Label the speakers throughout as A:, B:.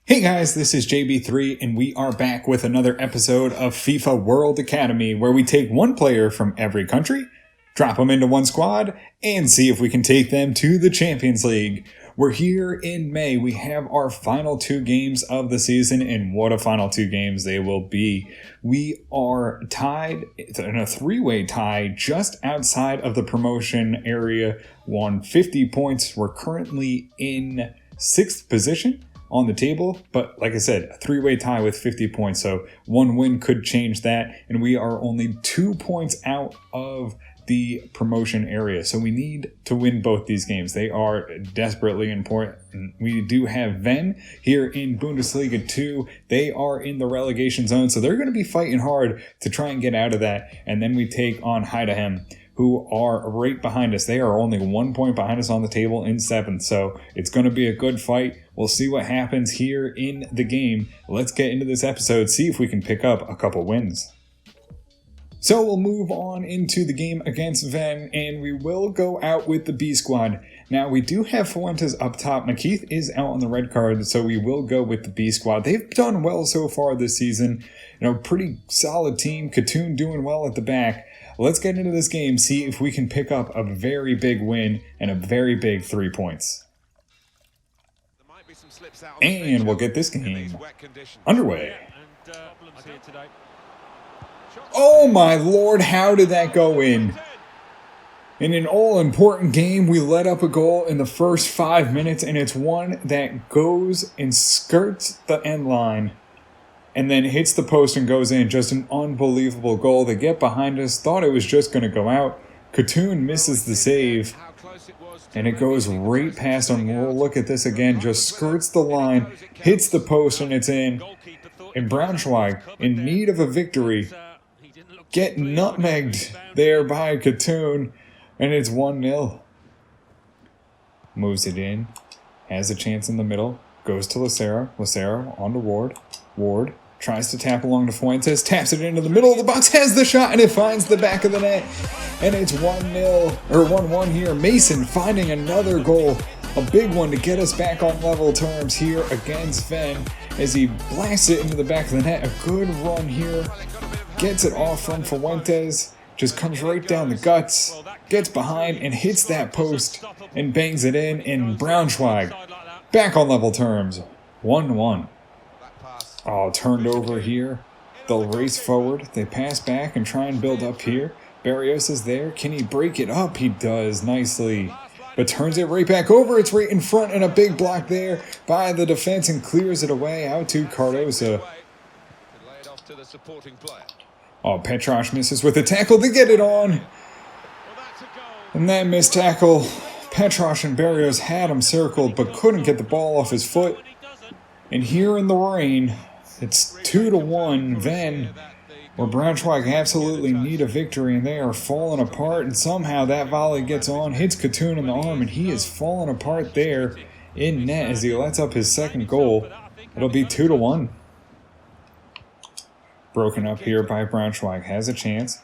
A: Hey guys, this is JB3 and we are back with another episode of FIFA World Academy where we take one player from every country, drop them into one squad, and see if we can take them to the Champions League. We're here in May. We have our final two games of the season, and what a final two games they will be. We are tied in a three-way tie just outside of the promotion area, won 50 points. We're currently in 6th position on the table, but like I said, a three-way tie with 50 points, so one win could change that, and we are only 2 points out of the promotion area, so we need to win both these games. They are desperately important. We do have Venn here in Bundesliga 2. They are in the relegation zone, so they're going to be fighting hard to try and get out of that, and then we take on Heidehem, who are right behind us. They are only 1 point behind us on the table in 7th, so it's going to be a good fight. We'll see what happens here in the game. Let's get into this episode, see if we can pick up a couple wins. So we'll move on into the game against Venn, and we will go out with the B squad. Now, we do have Fuentes up top. McKeith is out on the red card, so we will go with the B squad. They've done well so far this season. Pretty solid team. Katoon doing well at the back. Let's get into this game, see if we can pick up a very big win and a very big 3 points. And we'll get this game underway. Oh my lord, how did that go in? In an all-important game, we let up a goal in the first 5 minutes, and it's one that goes and skirts the end line and then hits the post and goes in. Just an unbelievable goal. They get behind us, thought it was just going to go out. Katoon misses the save, and it goes right past him. We'll look at this again. Just skirts the line, hits the post, and it's in. And Braunschweig, in need of a victory, get nutmegged there by Katoon, and it's 1-0. Moves it in, has a chance in the middle, goes to Lucero. Lucero on to Ward. Ward tries to tap along to Fuentes, taps it into the middle of the box, has the shot, and it finds the back of the net. And it's 1-0, or 1-1 here. Mason finding another goal, a big one to get us back on level terms here against Venn as he blasts it into the back of the net. A good run here. Gets it off from Fuentes, just comes right down the guts, gets behind and hits that post and bangs it in. And Braunschweig back on level terms, 1-1. Oh, turned over here. They'll race forward. They pass back and try and build up here. Barrios is there. Can he break it up? He does nicely. But turns it right back over. It's right in front, and a big block there by the defense and clears it away out to Cardosa. Oh, Petrosh misses with a tackle to get it on. And that missed tackle. Petrosh and Barrios had him circled but couldn't get the ball off his foot. And here in the rain, it's 2-1 Venn, where Braunschweig absolutely need a victory, and they are falling apart, and somehow that volley gets on, hits Katoon in the arm, and he is falling apart there in net as he lets up his second goal. It'll be 2-1. Broken up here by Braunschweig, has a chance,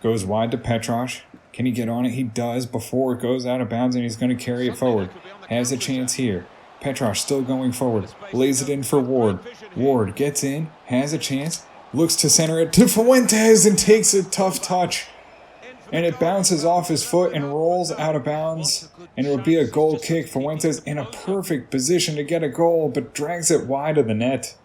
A: goes wide to Petrosh. Can he get on it? He does before it goes out of bounds, and he's going to carry it forward. Has a chance here. Petrosh still going forward, lays it in for Ward. Ward gets in, has a chance, looks to center it to Fuentes and takes a tough touch. And it bounces off his foot and rolls out of bounds. And it will be a goal kick. Fuentes in a perfect position to get a goal, but drags it wide of the net.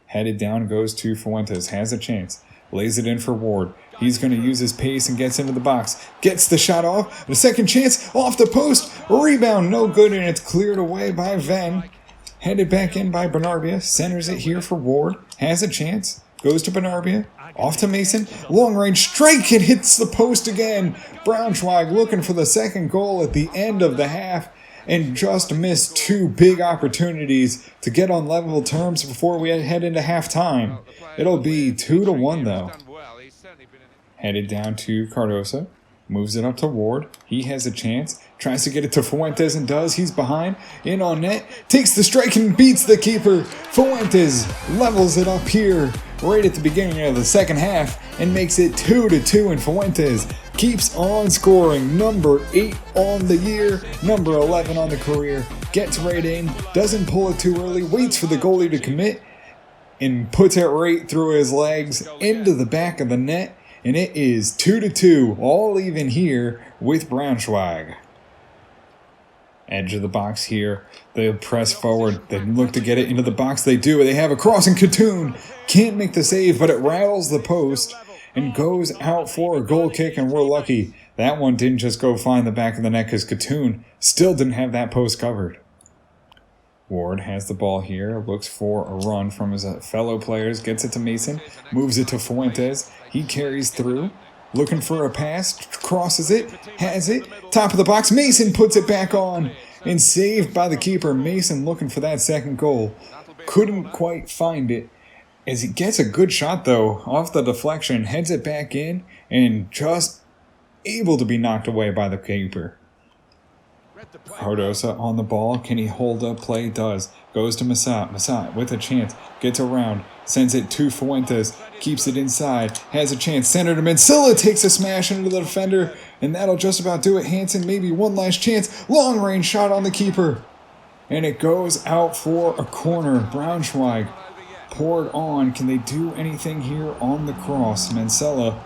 A: Headed down goes to Fuentes, has a chance, lays it in for Ward. He's going to use his pace and gets into the box. Gets the shot off. The second chance off the post. Rebound, no good, and it's cleared away by Venn. Headed back in by Bernarbia. Centers it here for Ward. Has a chance. Goes to Bernarbia. Off to Mason. Long range strike. It hits the post again. Braunschweig looking for the second goal at the end of the half. And just missed two big opportunities to get on level terms before we head into halftime. It'll be 2-1 though. Headed down to Cardosa, moves it up to Ward. He has a chance, tries to get it to Fuentes and does. He's behind, in on net, takes the strike and beats the keeper. Fuentes levels it up here right at the beginning of the second half and makes it 2-2, and Fuentes keeps on scoring. Number 8 on the year, number 11 on the career. gets right in, doesn't pull it too early, waits for the goalie to commit, and puts it right through his legs into the back of the net, and it is 2-2, all even here with Braunschweig. Edge of the box here. They press forward. They look to get it into the box. They do. They have a cross, and Katoon can't make the save, but it rattles the post and goes out for a goal kick, and we're lucky that one didn't just go find the back of the net because Katoon still didn't have that post covered. Ward has the ball here, looks for a run from his fellow players, gets it to Mason, moves it to Fuentes. He carries through. Looking for a pass, crosses it, has it, top of the box, Mason puts it back on, and saved by the keeper. Mason looking for that second goal. Couldn't quite find it, as he gets a good shot though, off the deflection, heads it back in, and just able to be knocked away by the keeper. Cardosa on the ball, can he hold up play? Does. Goes to Massat. Massat with a chance, gets around, sends it to Fuentes, keeps it inside, has a chance, centered him in. Silla takes a smash into the defender, and that'll just about do it. Hansen, maybe one last chance. Long range shot on the keeper. And it goes out for a corner. Braunschweig poured on. Can they do anything here on the cross? Mansella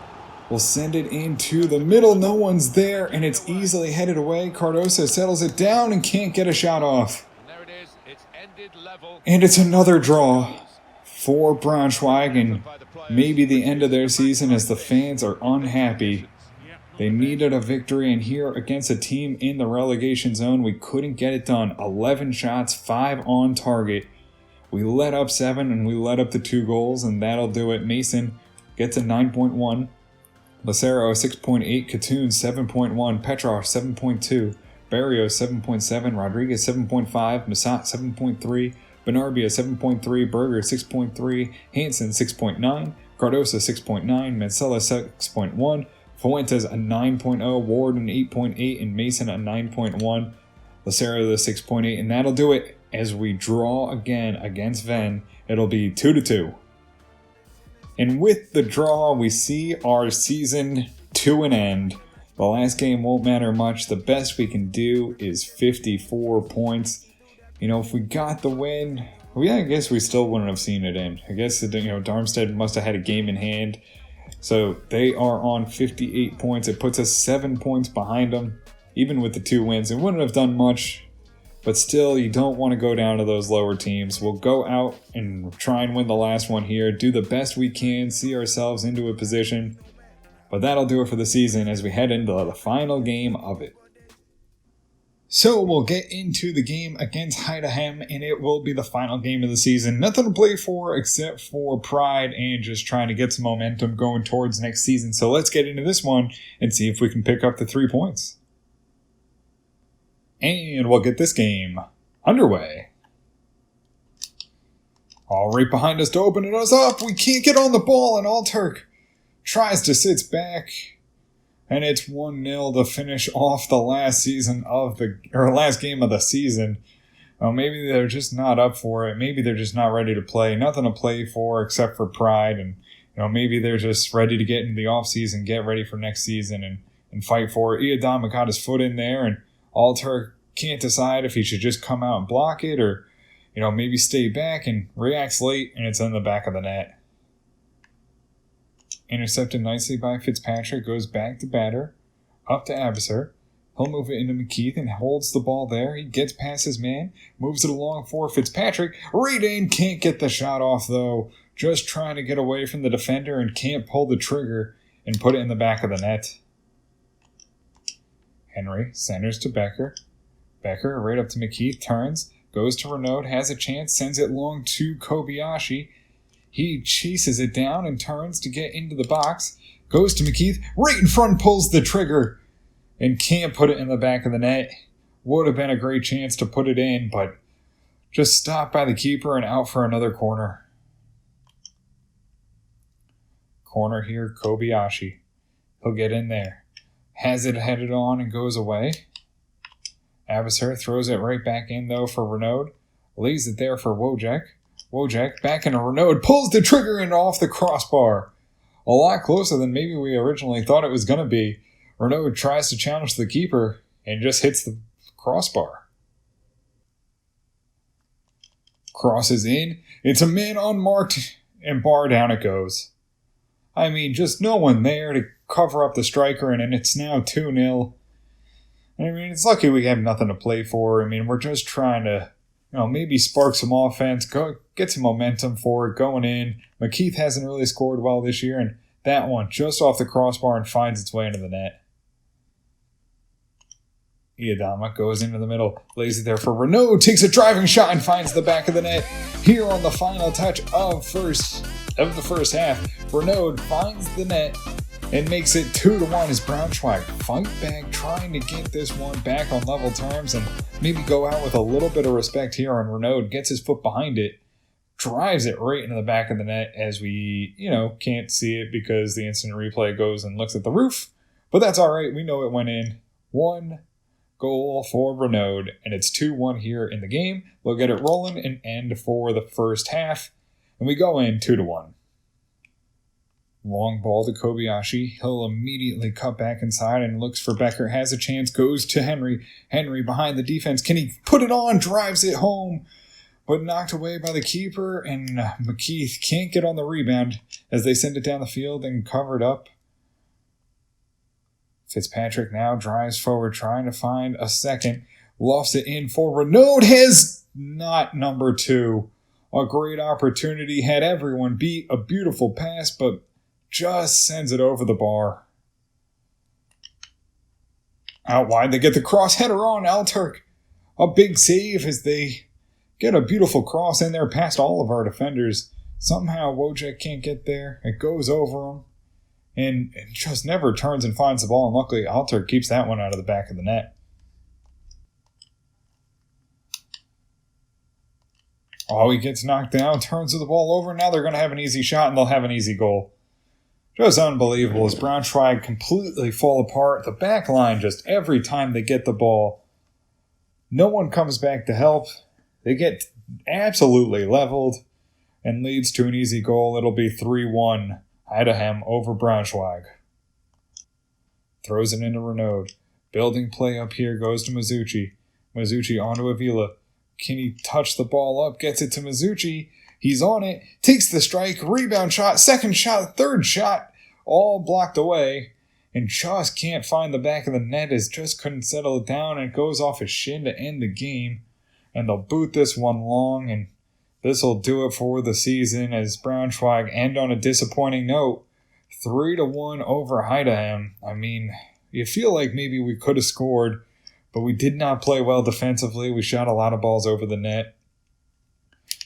A: will send it into the middle. No one's there, and it's easily headed away. Cardosa settles it down and can't get a shot off. And it's another draw for Braunschweig, and maybe the end of their season as the fans are unhappy. They needed a victory, and here against a team in the relegation zone, we couldn't get it done. 11 shots, 5 on target. We let up 7, and we let up the 2 goals, and that'll do it. Mason gets a 9.1. Lucero 6.8, Katoon 7.1, Petrov 7.2, Barrios 7.7, Rodriguez 7.5, Massat 7.3, Benarbia 7.3, Berger 6.3, Hansen 6.9, Cardosa 6.9, Mansella 6.1, Fuentes a 9.0, Ward an 8.8, and Mason a 9.1, Lucero the 6.8, and that'll do it as we draw again against Venn. It'll be 2-2. And with the draw, we see our season to an end. The last game won't matter much. The best we can do is 54 points. You know, if we got the win, I guess we still wouldn't have seen it in. I guess, Darmstadt must have had a game in hand. So they are on 58 points. It puts us 7 points behind them. Even with the 2 wins, it wouldn't have done much. But still, you don't want to go down to those lower teams. We'll go out and try and win the last one here, do the best we can, see ourselves into a position. But that'll do it for the season as we head into the final game of it. So we'll get into the game against Heidehem, and it will be the final game of the season. Nothing to play for except for pride and just trying to get some momentum going towards next season. So let's get into this one and see if we can pick up the 3 points. And we'll get this game underway. All right behind us to open it us up. We can't get on the ball, and Alturk tries to sit back. And it's 1-0 to finish off the last game of the season. Maybe they're just not up for it. Maybe they're just not ready to play. Nothing to play for except for pride. And maybe they're just ready to get into the offseason, get ready for next season and fight for it. Iadama got his foot in there, and Alturk can't decide if he should just come out and block it or, maybe stay back, and reacts late, and it's in the back of the net. Intercepted nicely by Fitzpatrick, goes back to batter, up to Abisser. He'll move it into McKeith and holds the ball there. He gets past his man, moves it along for Fitzpatrick. Right in, can't get the shot off though. Just trying to get away from the defender and can't pull the trigger and put it in the back of the net. Henry centers to Becker. Becker right up to McKeith, turns, goes to Renaud, has a chance, sends it long to Kobayashi. He chases it down and turns to get into the box. Goes to McKeith, right in front, pulls the trigger, and can't put it in the back of the net. Would have been a great chance to put it in, but just stopped by the keeper and out for another corner. Corner here, Kobayashi. He'll get in there. Has it headed on and goes away. Abisser throws it right back in, though, for Renaud. Leaves it there for Wojek. Wojek back into Renaud. Pulls the trigger and off the crossbar. A lot closer than maybe we originally thought it was going to be. Renaud tries to challenge the keeper and just hits the crossbar. Crosses in. It's a man unmarked, and bar down it goes. I mean, just no one there to cover up the striker, and it's now 2-0. I mean, it's lucky we have nothing to play for. I mean, we're just trying to, maybe spark some offense, go get some momentum for it going in. McKeith hasn't really scored well this year, and that one just off the crossbar and finds its way into the net. Iadama goes into the middle, lays it there for Renaud, takes a driving shot and finds the back of the net. Here on the final touch of the first half, Renaud finds the net and makes it 2-1 as Braunschweig fight back, trying to get this one back on level terms and maybe go out with a little bit of respect here. And Renaud gets his foot behind it, drives it right into the back of the net as we, can't see it because the instant replay goes and looks at the roof. But that's all right. We know it went in. 1 goal for Renaud, and it's 2-1 here in the game. We'll get it rolling and end for the first half, and we go in 2-1. Long ball to Kobayashi. He'll immediately cut back inside and looks for Becker. Has a chance, goes to Henry. Henry behind the defense. Can he put it on? Drives it home, but knocked away by the keeper, and McKeith can't get on the rebound as they send it down the field and covered up. Fitzpatrick now drives forward, trying to find a second. Lofts it in for Renaud. Has not number 2. A great opportunity. Had everyone beat. A beautiful pass, but just sends it over the bar. Out wide, they get the cross header on Alturk. A big save as they get a beautiful cross in there past all of our defenders. Somehow Wojciech can't get there. It goes over him. And just never turns and finds the ball. And luckily, Alturk keeps that one out of the back of the net. Oh, he gets knocked down, turns the ball over. Now they're going to have an easy shot, and they'll have an easy goal. Just unbelievable as Braunschweig completely fall apart. The back line, just every time they get the ball, no one comes back to help. They get absolutely leveled and leads to an easy goal. It'll be 3-1. Heidehem over Braunschweig. Throws it into Renaud. Building play up here goes to Mizuchi. Mizuchi onto Avila. Can he touch the ball up? Gets it to Mizuchi. He's on it. Takes the strike. Rebound shot. Second shot. Third shot. All blocked away. And just can't find the back of the net as just couldn't settle it down. And it goes off his shin to end the game. And they'll boot this one long, and this will do it for the season as Braunschweig end on a disappointing note. 3-1 over Heidehem. I mean, you feel like maybe we could have scored, but we did not play well defensively. We shot a lot of balls over the net.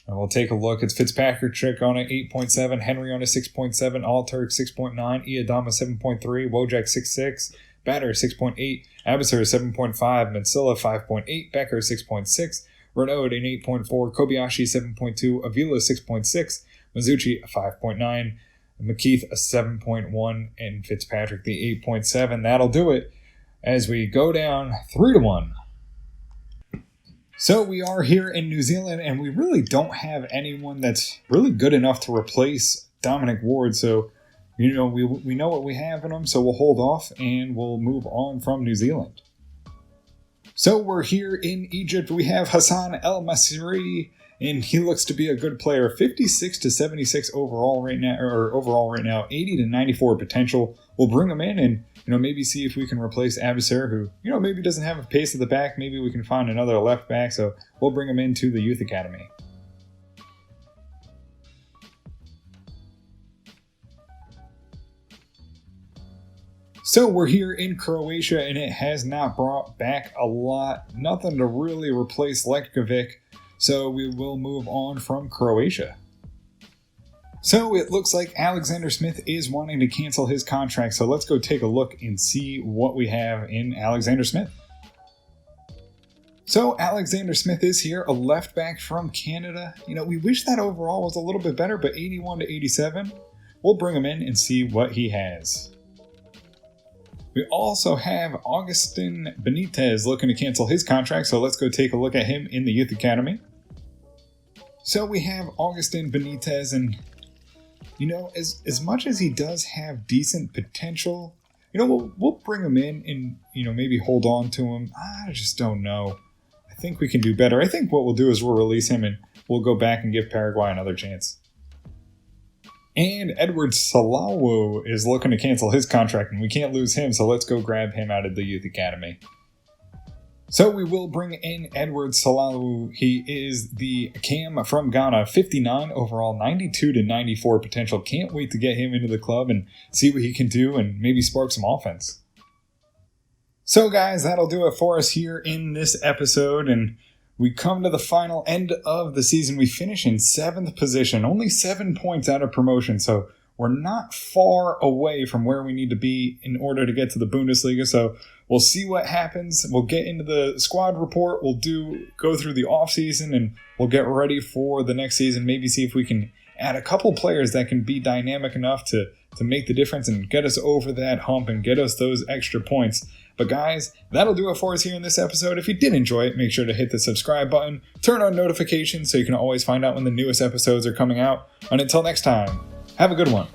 A: And we'll take a look. It's Fitzpatrick on an 8.7, Henry on a 6.7, Alturk 6.9, Iadama 7.3, Wojciech 6.6, Batter 6.8, Abasser 7.5, Mansilla 5.8, Becker 6.6, Renaud an 8.4, Kobayashi 7.2, Avila 6.6, Mizuchi a 5.9, McKeith a 7.1, and Fitzpatrick the 8.7. That'll do it as we go down 3-1. So we are here in New Zealand, and we really don't have anyone that's really good enough to replace Dominic Ward. So, we know what we have in him, so we'll hold off and we'll move on from New Zealand. So we're here in Egypt. We have Hassan El Masri, and he looks to be a good player. 56 to 76 overall right now, 80 to 94 potential. We'll bring him in and maybe see if we can replace Abasser, who maybe doesn't have a pace at the back. Maybe we can find another left back. So we'll bring him into the youth academy. So we're here in Croatia, and it has not brought back a lot. Nothing to really replace Lekkovic, so we will move on from Croatia. So it looks like Alexander Smith is wanting to cancel his contract, so let's go take a look and see what we have in Alexander Smith. So Alexander Smith is here, a left back from Canada. We wish that overall was a little bit better, but 81 to 87. We'll bring him in and see what he has. We also have Augustin Benitez looking to cancel his contract, so let's go take a look at him in the Youth Academy. So we have Augustin Benitez, and as much as he does have decent potential, we'll bring him in and maybe hold on to him. I just don't know. I think we can do better. I think what we'll do is we'll release him and we'll go back and give Paraguay another chance. And Edward Salawu is looking to cancel his contract, and we can't lose him, so let's go grab him out of the youth academy. So we will bring in Edward Salawu. He is the cam from Ghana, 59 overall, 92 to 94 potential. Can't wait to get him into the club and see what he can do and maybe spark some offense. So guys, that'll do it for us here in this episode, and we come to the final end of the season. We finish in 7th position, only 7 points out of promotion, so we're not far away from where we need to be in order to get to the Bundesliga. So we'll see what happens. We'll get into the squad report. We'll go through the offseason, and we'll get ready for the next season. Maybe see if we can add a couple players that can be dynamic enough to make the difference and get us over that hump and get us those extra points. But guys, that'll do it for us here in this episode. If you did enjoy it, make sure to hit the subscribe button, turn on notifications so you can always find out when the newest episodes are coming out. And until next time, have a good one.